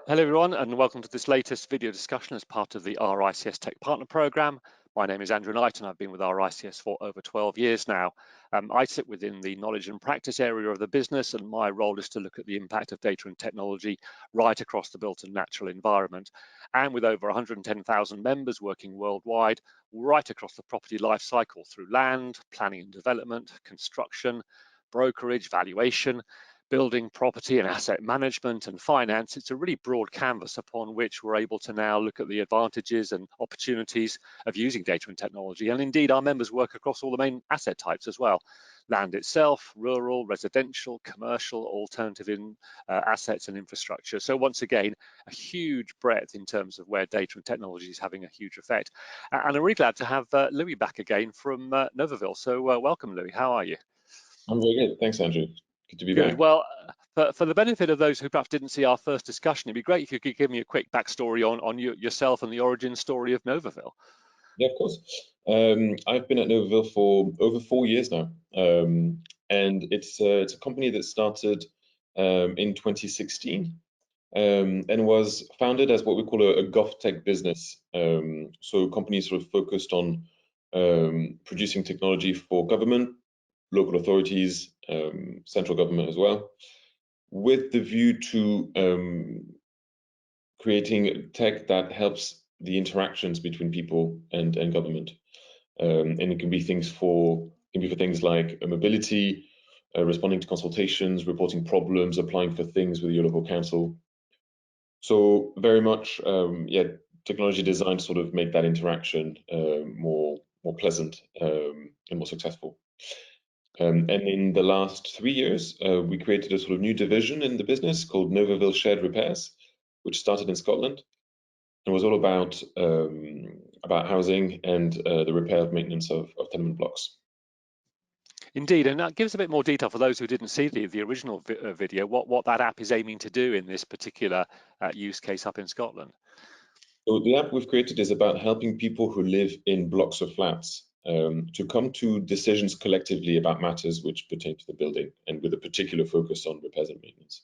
Hello everyone, and welcome to this latest video discussion as part of the RICS Tech Partner Programme. My name is Andrew Knight and I've been with RICS for over 12 years now. I sit within the knowledge and practice area of the business, and my role is to look at the impact of data and technology right across the built and natural environment. And with over 110,000 members working worldwide, right across the property life cycle through land, planning and development, construction, brokerage, valuation, building, property and asset management and finance, it's a really broad canvas upon which we're able to now look at the advantages and opportunities of using data and technology. And indeed, our members work across all the main asset types as well. Land itself, rural, residential, commercial, alternative assets and infrastructure. So once again, a huge breadth in terms of where data and technology is having a huge effect. And I'm really glad to have Louis back again from Novoville. So welcome, Louis. How are you? I'm very good. Thanks, Andrew. Good to be Good. back. Well, for the benefit of those who perhaps didn't see our first discussion, it'd be great if you could give me a quick backstory on yourself and the origin story of Novoville. Yeah, of course. I've been at Novoville for over 4 years now, and it's a company that started in 2016 and was founded as what we call a GovTech business. So companies sort of focused on producing technology for government, local authorities, central government as well, with the view to creating tech that helps the interactions between people and government. And it can be for things like mobility, responding to consultations, reporting problems, applying for things with your local council. So very much, technology designed to sort of make that interaction more pleasant and more successful. And in the last 3 years, we created a sort of new division in the business called Novoville Shared Repairs, which started in Scotland. It was all about housing and the repair and maintenance of tenement blocks. Indeed, and that gives a bit more detail for those who didn't see the original video, what that app is aiming to do in this particular use case up in Scotland. So the app we've created is about helping people who live in blocks of flats to come to decisions collectively about matters which pertain to the building, and with a particular focus on repairs and maintenance.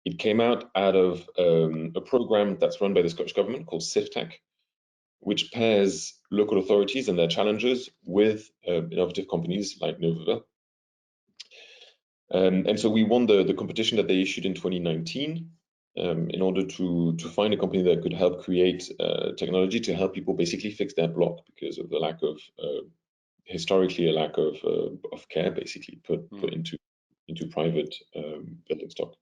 It came out of a program that's run by the Scottish Government called SIFTech, which pairs local authorities and their challenges with innovative companies like Novoville. And so we won the competition that they issued in 2019 in order to find a company that could help create technology to help people basically fix their block because of the lack of, historically, a lack of care basically put into private building stock.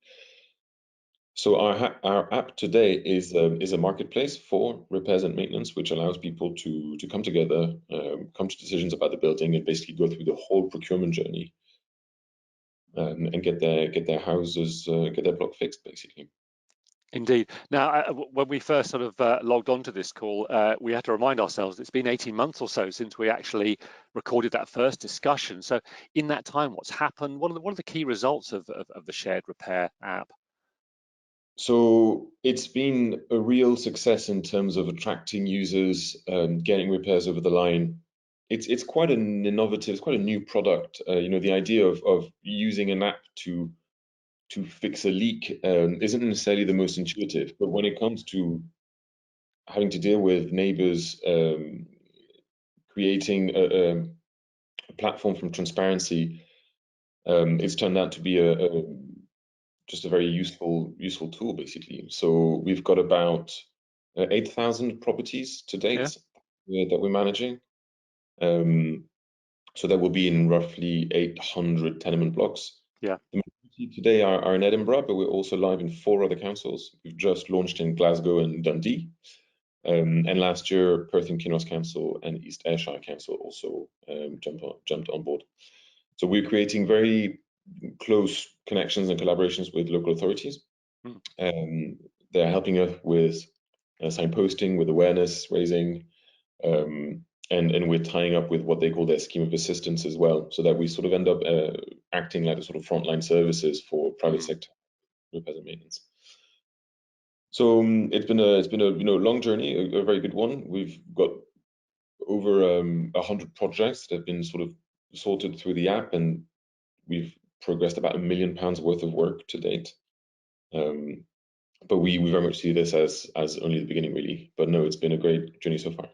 So our app today is a marketplace for repairs and maintenance, which allows people to come together, come to decisions about the building, and basically go through the whole procurement journey and get their houses, get their block fixed, basically. Indeed. Now, when we first sort of logged onto this call, we had to remind ourselves it's been 18 months or so since we actually recorded that first discussion. So in that time, what's happened? What are the key results of the shared repair app? So it's been a real success in terms of attracting users, getting repairs over the line. It's quite an innovative, it's quite a new product. The idea of using an app to fix a leak isn't necessarily the most intuitive, but when it comes to having to deal with neighbors, creating a platform from transparency, it's turned out to be just a very useful tool, basically. So we've got about 8,000 properties to date that we're managing. So that will be in roughly 800 tenement blocks. Yeah. The majority today are in Edinburgh, but we're also live in 4 other councils. We've just launched in Glasgow and Dundee. And last year, Perth and Kinross Council and East Ayrshire Council also jumped on board. So we're creating very close connections and collaborations with local authorities. They're helping us with signposting, with awareness raising, and we're tying up with what they call their scheme of assistance as well, so that we sort of end up acting like a sort of frontline services for private sector repairs and maintenance. So it's been a long journey, a very good one. We've got over 100 projects that have been sort of sorted through the app, and we've progressed about £1 million worth of work to date. but we very much see this as only the beginning, really. But no, it's been a great journey so far.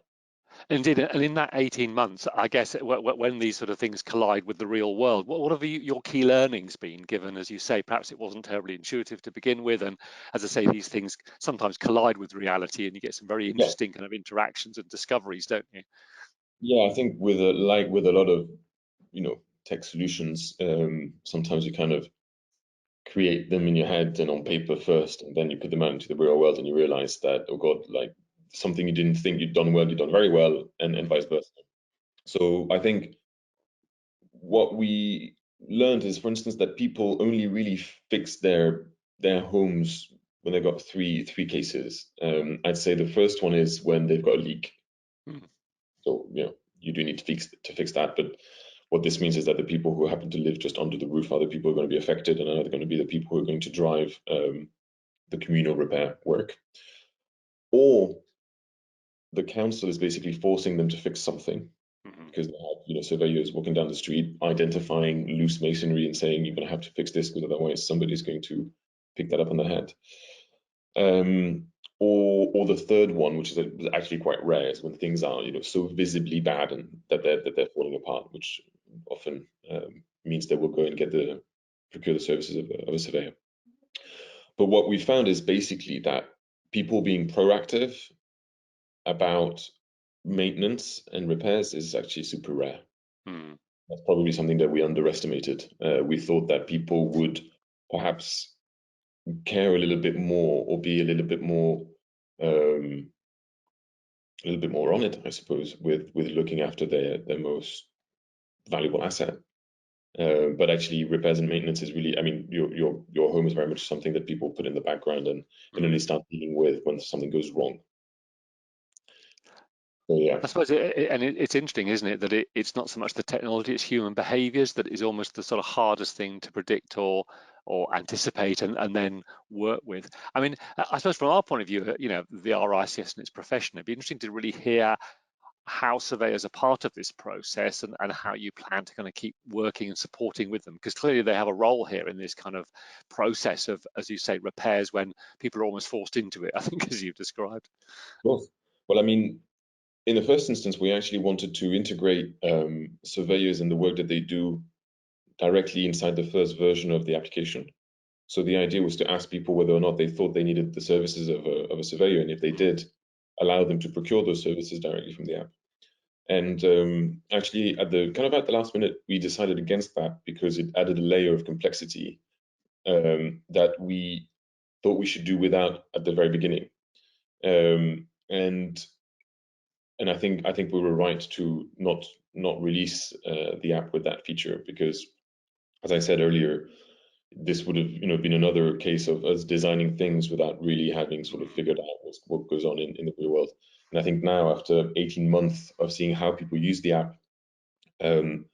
Indeed, and in that 18 months, I guess when these sort of things collide with the real world, what have your key learnings been, given, as you say, perhaps it wasn't terribly intuitive to begin with, and as I say, these things sometimes collide with reality, and you get some very Yeah, interesting kind of interactions and discoveries, don't you? yeah. I think with with a lot of tech solutions, sometimes you kind of create them in your head and on paper first, and then you put them out into the real world, and you realize that, oh God, like something you didn't think you'd done well, you've done very well, and vice versa. So I think what we learned is, for instance, that people only really fix their homes when they've got three cases. I'd say the first one is when they've got a leak. Mm. So you do need to fix that, but what this means is that the people who happen to live just under the roof are the people who are going to be affected, and are going to be the people who are going to drive the communal repair work. Or the council is basically forcing them to fix something, Mhm. because they have surveyors walking down the street identifying loose masonry and saying you're going to have to fix this because otherwise somebody's going to pick that up on the head. Or the third one, which is actually quite rare, is when things are so visibly bad and that they're falling apart, which often means they will go and procure the services of a surveyor. But what we found is basically that people being proactive about maintenance and repairs is actually super rare. Mm. That's probably something that we underestimated. We thought that people would perhaps care a little bit more, or be um, a little bit more on it, I suppose, with looking after their most valuable asset. But actually, repairs and maintenance is really, I mean, your home is very much something that people put in the background and only Mm. start dealing with when something goes wrong. So yeah. I suppose, it's interesting, isn't it, that it's not so much the technology, it's human behaviours that is almost the sort of hardest thing to predict or anticipate and then work with. I mean, I suppose from our point of view, the RICS and its profession, it'd be interesting to really hear how surveyors are part of this process and how you plan to kind of keep working and supporting with them, because clearly they have a role here in this kind of process of, as you say, repairs when people are almost forced into it, I think, as you've described. Well, I mean, in the first instance, we actually wanted to integrate surveyors and the work that they do directly inside the first version of the application. So the idea was to ask people whether or not they thought they needed the services of a surveyor, and if they did, allow them to procure those services directly from the app. And actually, at the last minute, we decided against that because it added a layer of complexity that we thought we should do without at the very beginning. And I think we were right to not release the app with that feature, because, as I said earlier, this would have been another case of us designing things without really having sort of figured out what goes on in the real world. And I think now, after 18 months of seeing how people use the app, um,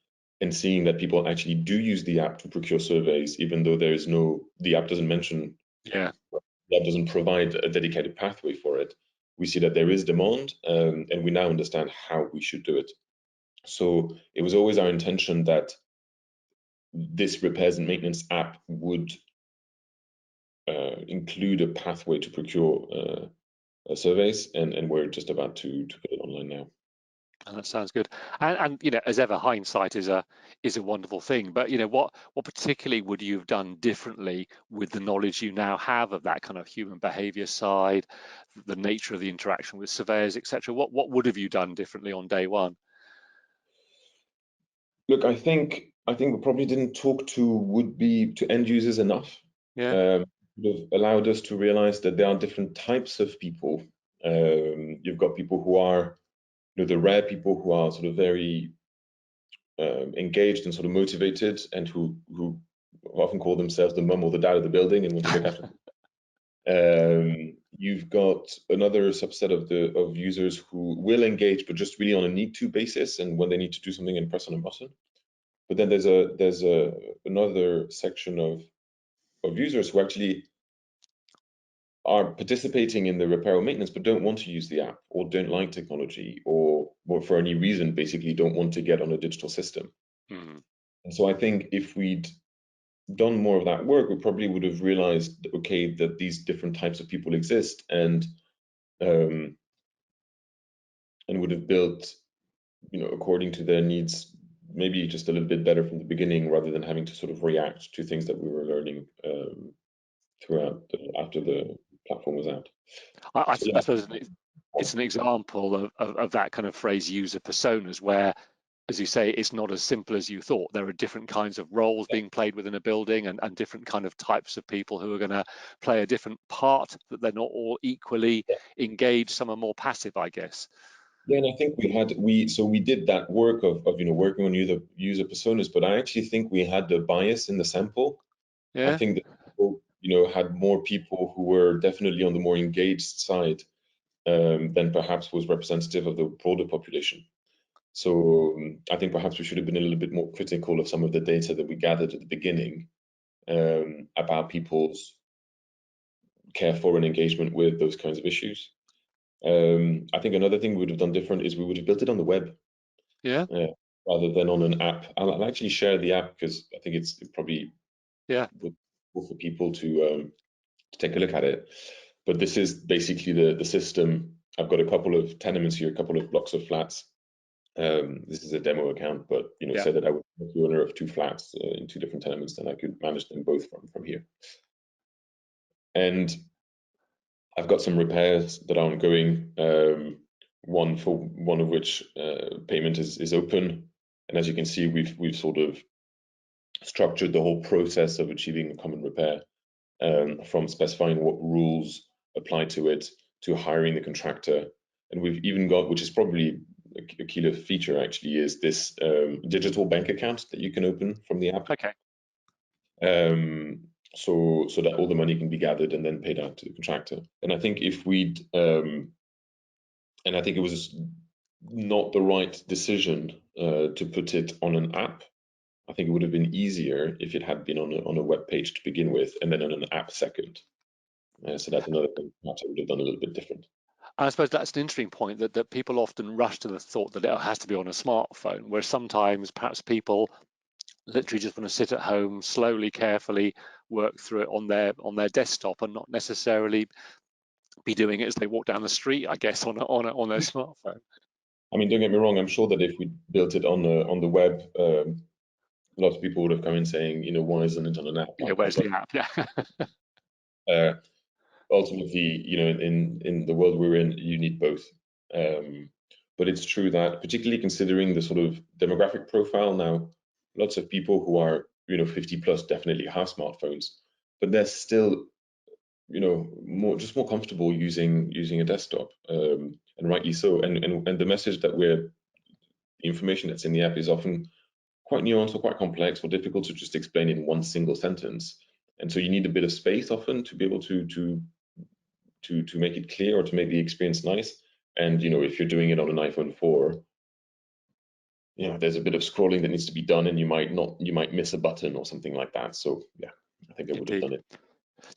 and seeing that people actually do use the app to procure surveys, even though the app doesn't mention, Yeah. the app doesn't provide a dedicated pathway for it, we see that there is demand, and we now understand how we should do it. So it was always our intention that this repairs and maintenance app would include a pathway to procure surveys, and we're just about to put it online now. And that sounds good. And as ever, hindsight is a wonderful thing. But what particularly would you have done differently with the knowledge you now have of that kind of human behaviour side, the nature of the interaction with surveyors, etc.? What would have you done differently on day one? Look, I think we probably didn't talk to end users enough. Yeah. Um, Would have allowed us to realize that there are different types of people. You've got people who are, the rare people who are sort of very engaged and sort of motivated, and who often call themselves the mum or the dad of the building and want to look after. You've got another subset of users who will engage, but just really on a need to basis, and when they need to do something and press on a button. But then there's another section of users who actually are participating in the repair or maintenance, but don't want to use the app, or don't like technology, or for any reason basically don't want to get on a digital system. Mm. And so I think if we'd done more of that work, we probably would have realized, okay, that these different types of people exist, and would have built, according to their needs, maybe just a little bit better from the beginning, rather than having to sort of react to things that we were learning throughout after the platform was out. I So yeah, suppose it's an example of that kind of phrase, user personas, where, as you say, it's not as simple as you thought. There are different kinds of roles being played within a building, and different kind of types of people who are going to play a different part, that they're not all equally engaged. Some are more passive, I guess. yeah, and I think we did that work of working on user personas, but I actually think we had the bias in the sample. I Yeah. think that people, had more people who were definitely on the more engaged side than perhaps was representative of the broader population. So I think perhaps we should have been a little bit more critical of some of the data that we gathered at the beginning about people's care for and engagement with those kinds of issues. I think another thing we would have done different is we would have built it on the web Yeah. rather than on an app. I'll actually share the app because I think it's probably Yeah. would for people to take a look at it. But this is basically the system. I've got a couple of tenements here, a couple of blocks of flats. This is a demo account, but Yeah. say that I was the owner of two flats in two different tenements, then I could manage them both from here. And I've got some repairs that are ongoing. One of which payment is open, and as you can see, we've sort of structured the whole process of achieving a common repair, from specifying what rules apply to it to hiring the contractor. And we've even got, which is probably a key feature actually, is this digital bank account that you can open from the app. Okay. So that all the money can be gathered and then paid out to the contractor. And I think and I think it was not the right decision to put it on an app. I think it would have been easier if it had been on a web page to begin with, and then on an app second. So that's another thing perhaps I would have done a little bit different. I suppose that's an interesting point, that people often rush to the thought that it has to be on a smartphone, where sometimes perhaps people literally just want to sit at home, slowly, carefully work through it on their desktop, and not necessarily be doing it as they walk down the street, I guess, on their smartphone. I mean, don't get me wrong. I'm sure that if we built it on the web, lots of people would have come in saying, why isn't it on an app? Yeah, where's the app? Yeah. Ultimately, in the world we're in, you need both. But it's true that, particularly considering the sort of demographic profile now, lots of people who are 50 plus definitely have smartphones, but they're still more comfortable using a desktop, and rightly so. And the message that the information that's in the app is often quite nuanced or quite complex or difficult to just explain in one single sentence. And so you need a bit of space often to be able to make it clear or to make the experience nice. And if you're doing it on an iPhone 4, there's a bit of scrolling that needs to be done, and you might miss a button or something like that. So yeah, I think I would have Indeed. done it.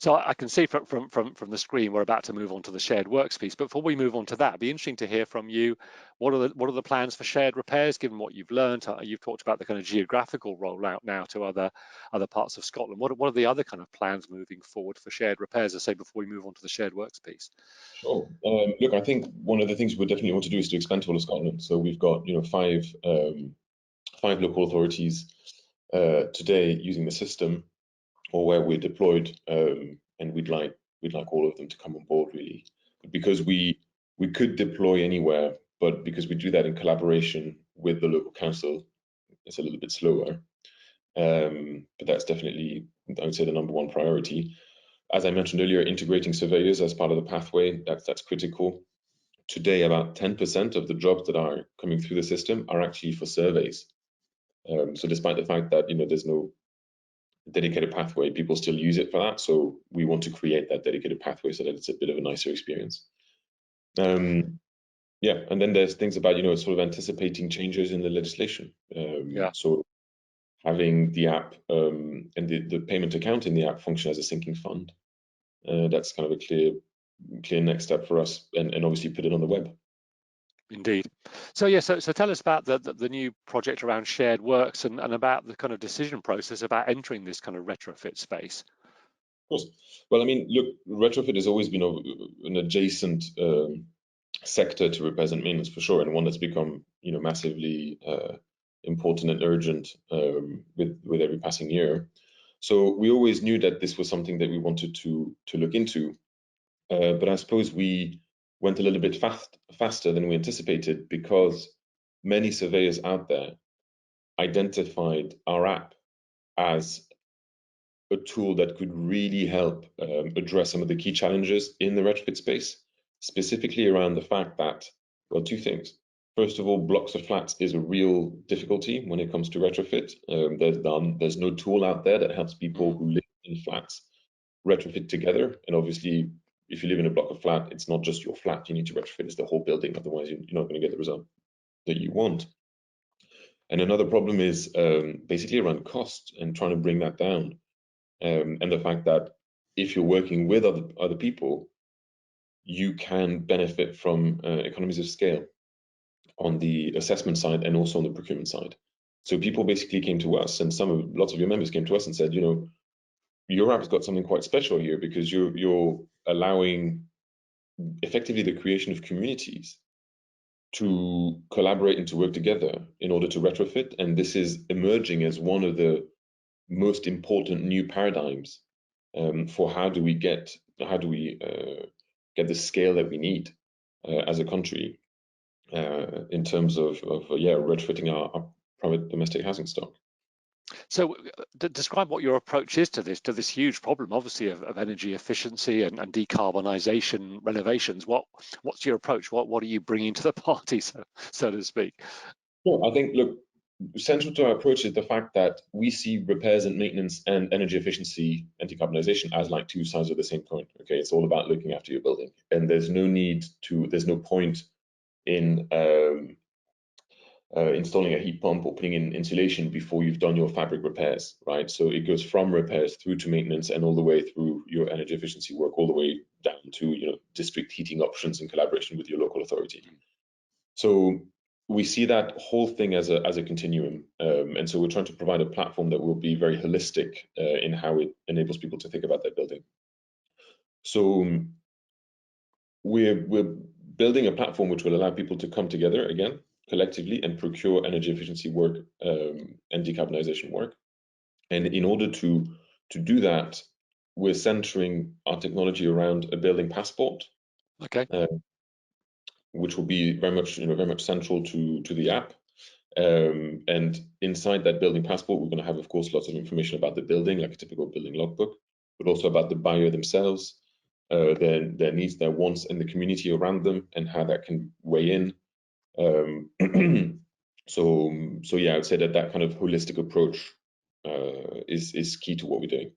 So I can see from the screen we're about to move on to the shared works piece. But before we move on to that, it'd be interesting to hear from you. What are the plans for shared repairs, given what you've learned? You've talked about the kind of geographical rollout now to other parts of Scotland. What are the other kind of plans moving forward for shared repairs? I say before we move on to the shared works piece. Sure. Look, I think one of the things we definitely want to do is to expand to all of Scotland. So we've got five local authorities today using the system, or where we're deployed, and we'd like all of them to come on board, really, because we could deploy anywhere, but because we do that in collaboration with the local council, it's a little bit slower. But that's definitely, I would say, the number one priority. As I mentioned earlier, integrating surveyors as part of the pathway, that's critical. Today, about 10% of the jobs that are coming through the system are actually for surveys. So despite the fact that there's no dedicated pathway, people still use it for that. So we want to create that dedicated pathway so that it's a bit of a nicer experience. Yeah, and then there's things about sort of anticipating changes in the legislation. Yeah. So having the app and the payment account in the app function as a sinking fund. That's kind of a clear next step for us, and obviously put it on the web. Indeed. So yeah, so tell us about the new project around shared works and about the kind of decision process about entering this kind of retrofit space. Of course. Well, I mean, look, retrofit has always been an adjacent sector to repairs and maintenance for sure, and one that's become, massively important and urgent with every passing year. So we always knew that this was something that we wanted to look into, but I suppose we went a little bit faster than we anticipated because many surveyors out there identified our app as a tool that could really help address some of the key challenges in the retrofit space, specifically around the fact that, well, two things. First of all, blocks of flats is a real difficulty when it comes to retrofit. There's no tool out there that helps people who live in flats retrofit together. And obviously, if you live in a block of flat, it's not just your flat you need to retrofit, it's the whole building. Otherwise, you're not going to get the result that you want. And another problem is basically around cost and trying to bring that down. And the fact that if you're working with other people, you can benefit from economies of scale on the assessment side and also on the procurement side. So people basically came to us, and lots of your members came to us and said, your app's got something quite special here because you're allowing effectively the creation of communities to collaborate and to work together in order to retrofit. And this is emerging as one of the most important new paradigms for how do we get the scale that we need as a country in terms of retrofitting our private domestic housing stock. So describe what your approach is to this huge problem, obviously, of energy efficiency and decarbonisation renovations. What's your approach? What are you bringing to the party, so to speak? Well, I think, look, central to our approach is the fact that we see repairs and maintenance and energy efficiency and decarbonisation as like two sides of the same coin. Okay, it's all about looking after your building, and there's no point in installing a heat pump or putting in insulation before you've done your fabric repairs, right? So it goes from repairs through to maintenance and all the way through your energy efficiency work, all the way down to district heating options in collaboration with your local authority. So we see that whole thing as a continuum, and so we're trying to provide a platform that will be very holistic in how it enables people to think about their building. So we're building a platform which will allow people to come together again collectively and procure energy efficiency work and decarbonisation work. And in order to do that, we're centering our technology around a building passport, Okay. which will be very much central to the app. And inside that building passport, we're going to have, of course, lots of information about the building, like a typical building logbook, but also about the buyer themselves, their needs, their wants, and the community around them, and how that can weigh in. So yeah, I would say that kind of holistic approach is key to what we're doing.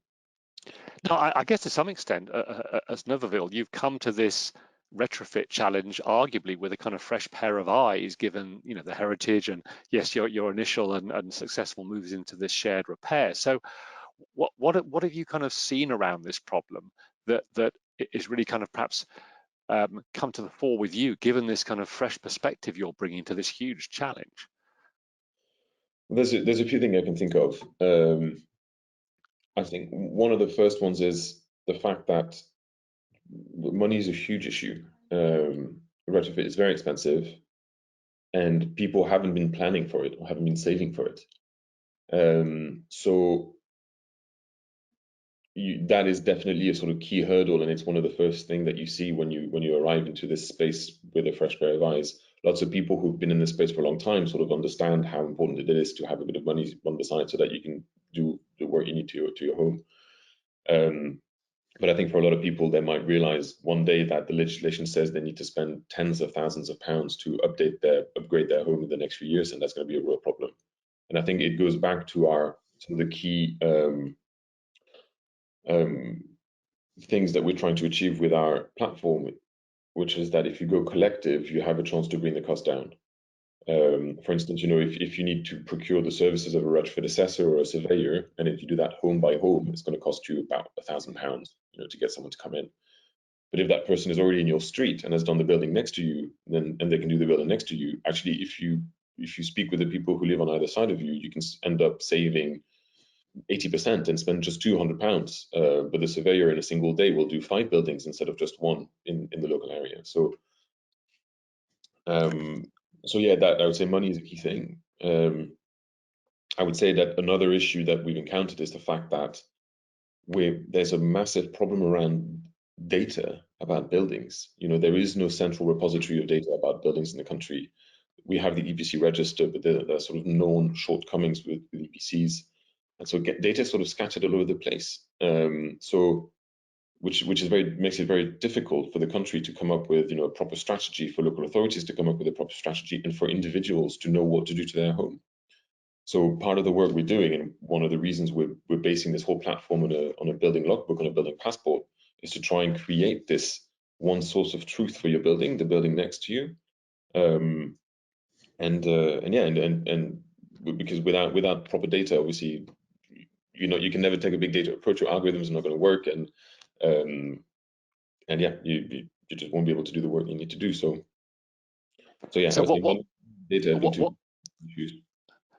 Now, I guess to some extent, as Novoville, you've come to this retrofit challenge arguably with a kind of fresh pair of eyes, given the heritage and yes, your initial and successful moves into this shared repair. So, what have you kind of seen around this problem that is really kind of perhaps come to the fore with you, given this kind of fresh perspective you're bringing to this huge challenge? There's a few things I can think of. I think one of the first ones is the fact that money is a huge issue. Retrofit is very expensive, and people haven't been planning for it or haven't been saving for it. So that is definitely a sort of key hurdle, and it's one of the first things that you see when you arrive into this space with a fresh pair of eyes. Lots of people who've been in this space for a long time sort of understand how important it is to have a bit of money on the side so that you can do the work you need to your home. But I think for a lot of people, they might realize one day that the legislation says they need to spend tens of thousands of pounds to upgrade their home in the next few years, and that's going to be a real problem. And I think it goes back to some of the key things that we're trying to achieve with our platform, which is that if you go collective, you have a chance to bring the cost down. For instance, if you need to procure the services of a retrofit assessor or a surveyor, and if you do that home by home, it's going to cost you about £1,000, to get someone to come in. But if that person is already in your street and has done the building next to you, then and they can do the building next to you, actually, if you speak with the people who live on either side of you, you can end up saving 80% and spend just £200. But the surveyor in a single day will do 5 buildings instead of just one in the local area. So yeah, that I would say money is a key thing. I would say that another issue that we've encountered is the fact that there's a massive problem around data about buildings. There is no central repository of data about buildings in the country. We have the EPC register, but there are sort of known shortcomings with EPCs, and so data is sort of scattered all over the place. So which makes it very difficult for the country to come up with a proper strategy, for local authorities to come up with a proper strategy, and for individuals to know what to do to their home. So part of the work we're doing, and one of the reasons we're basing this whole platform on a building logbook, on a building passport, is to try and create this one source of truth for your building, the building next to you, and because without proper data, obviously, you can never take a big data approach. Your algorithms are not going to work, and yeah, you just won't be able to do the work you need to do. So yeah, So what data have been two issues.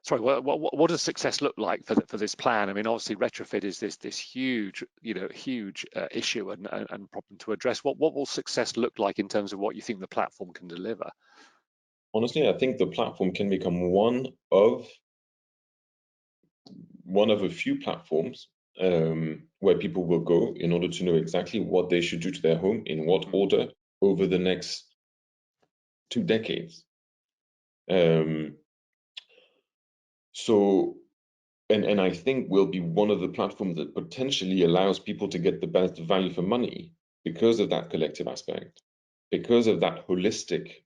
Sorry, what does success look like for this plan? I mean, obviously, retrofit is this huge, huge issue and problem to address. What will success look like in terms of what you think the platform can deliver? Honestly, I think the platform can become one of a few platforms where people will go in order to know exactly what they should do to their home, in what order, over the next 2 decades. So, and I think will be one of the platforms that potentially allows people to get the best value for money because of that collective aspect, because of that holistic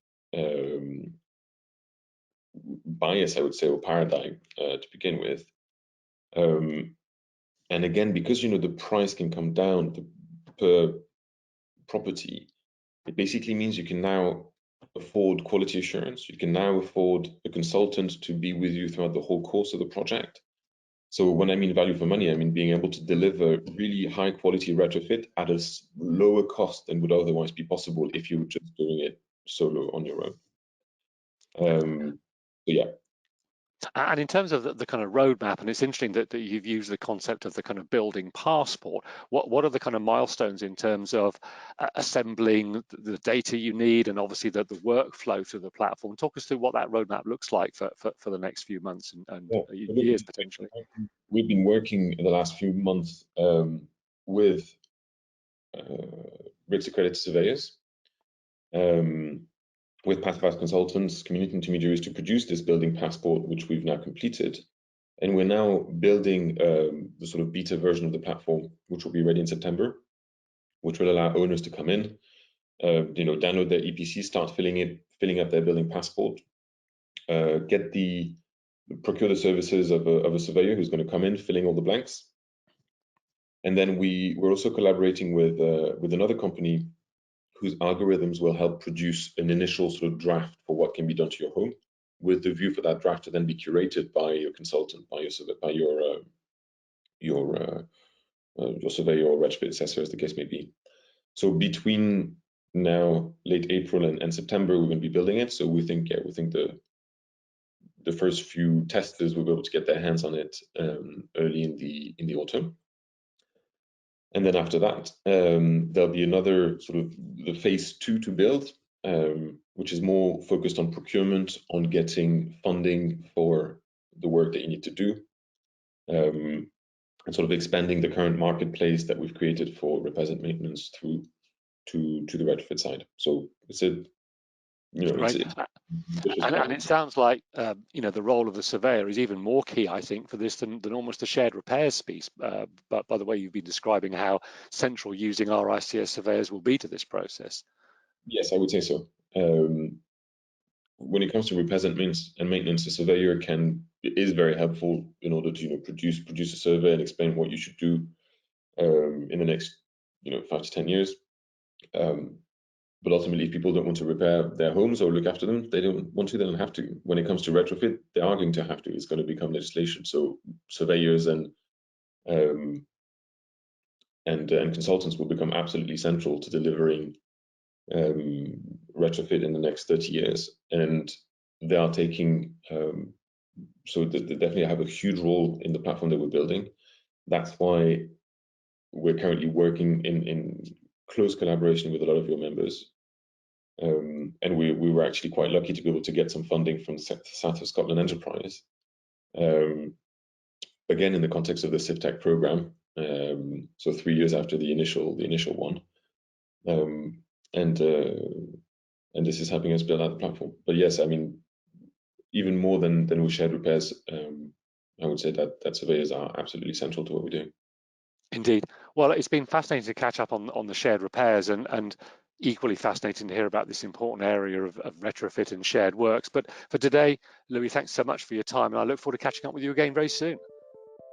bias, I would say, or paradigm to begin with. And again, because the price can come down per property, it basically means you can now afford quality assurance. You can now afford a consultant to be with you throughout the whole course of the project. So when I mean value for money, I mean being able to deliver really high quality retrofit at a lower cost than would otherwise be possible if you were just doing it solo on your own. So yeah. And in terms of the kind of roadmap, and it's interesting that you've used the concept of the kind of building passport. What are the kind of milestones in terms of assembling the data you need, and obviously the workflow through the platform? Talk us through what that roadmap looks like for the next few months and years potentially. We've been working in the last few months with RICS accredited surveyors, with passive consultants, community intermediaries, to produce this building passport, which we've now completed. And we're now building the sort of beta version of the platform, which will be ready in September, which will allow owners to come in, download their EPC, start filling up their building passport, procure the services of a surveyor who's going to come in, filling all the blanks. And then we're also collaborating with another company whose algorithms will help produce an initial sort of draft for what can be done to your home, with the view for that draft to then be curated by your consultant, by your surveyor or retrofit assessor, as the case may be. So between now, late April and September, we're going to be building it. So we think the first few testers will be able to get their hands on it early in the autumn. And then after that, there'll be another sort of the phase 2 to build, which is more focused on procurement, on getting funding for the work that you need to do, and sort of expanding the current marketplace that we've created for repairs and maintenance through to the retrofit side. So it's a and it sounds like the role of the surveyor is even more key, I think, for this than almost the shared repairs piece. But by the way you've been describing how central using RICS surveyors will be to this process. Yes, I would say so. When it comes to repairs and maintenance, a surveyor is very helpful in order to produce a survey and explain what you should do in the next 5 to 10 years. But ultimately, if people don't want to repair their homes or look after them, they don't want to, they don't have to. When it comes to retrofit, they are going to have to. It's going to become legislation. So surveyors and and consultants will become absolutely central to delivering retrofit in the next 30 years. And they are taking, so they definitely have a huge role in the platform that we're building. That's why we're currently working in close collaboration with a lot of your members. And we were actually quite lucky to be able to get some funding from the South of Scotland Enterprise. Again, in the context of the CivTech program, so 3 years after the initial one. And this is helping us build out the platform. But yes, I mean, even more than with shared repairs, I would say that surveyors are absolutely central to what we're doing. Indeed. Well, it's been fascinating to catch up on the shared repairs, and equally fascinating to hear about this important area of retrofit and shared works. But for today, Louis, thanks so much for your time, and I look forward to catching up with you again very soon.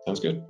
Sounds good.